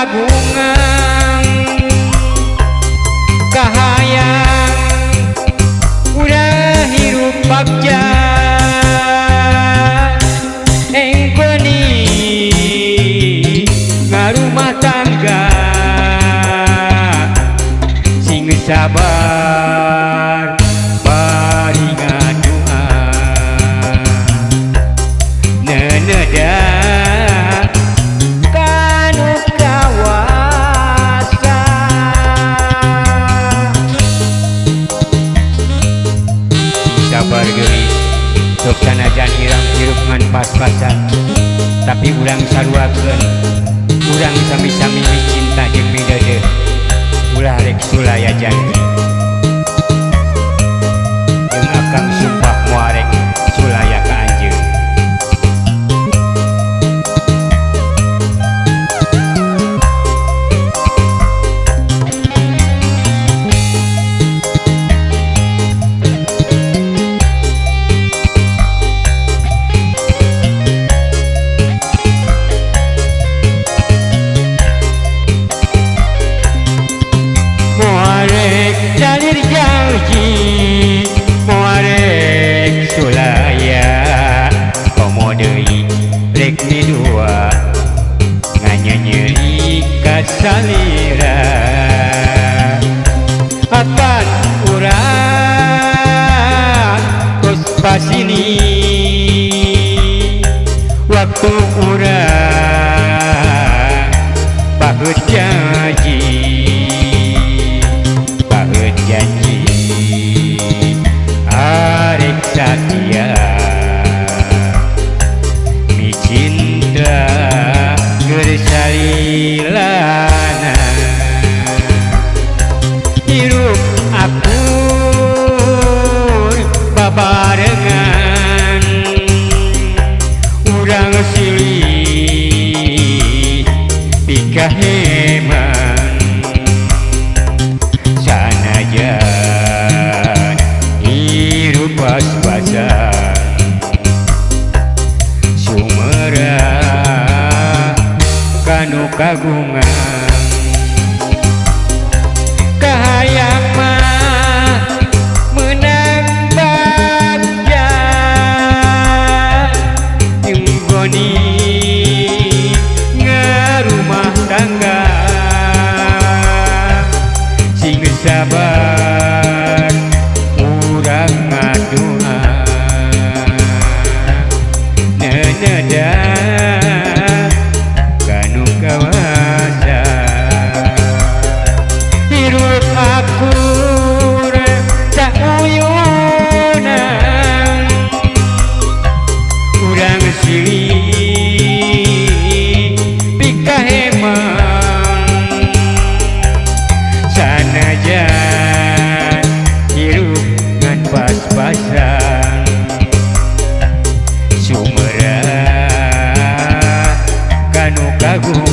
kagungan kahayang udah hirup bagja engkoni ngarumah tangga sing sabar paringan doa neneda kanu kawasa sabar geulis sok sanajan irang hirup ngan pas-pasan tapi urang saruakeun urang sami-sami cinta jeung midede ulah rek sulaya janji jeung akang sumpah moal rek sulaya ka anjeun Jalir janji moarek sulaya komo deui rek dua nganyanyeri ka salira akan urang kos pasini waktu urang baheut janji janji arek satia mi cinta gersalilana hirup akur babarengan urang silih pikaheman sanajan hirup pas-pasan sumera kanu kagungan kahayang mah meunang bagja jeung goni ngarumah tangga sing sabar urang ngadoa neneda kanu kawasa hirup akur sauyunan urang silih pikaheman sanajan hirup ngan pas-pasan sumera kanu kagungan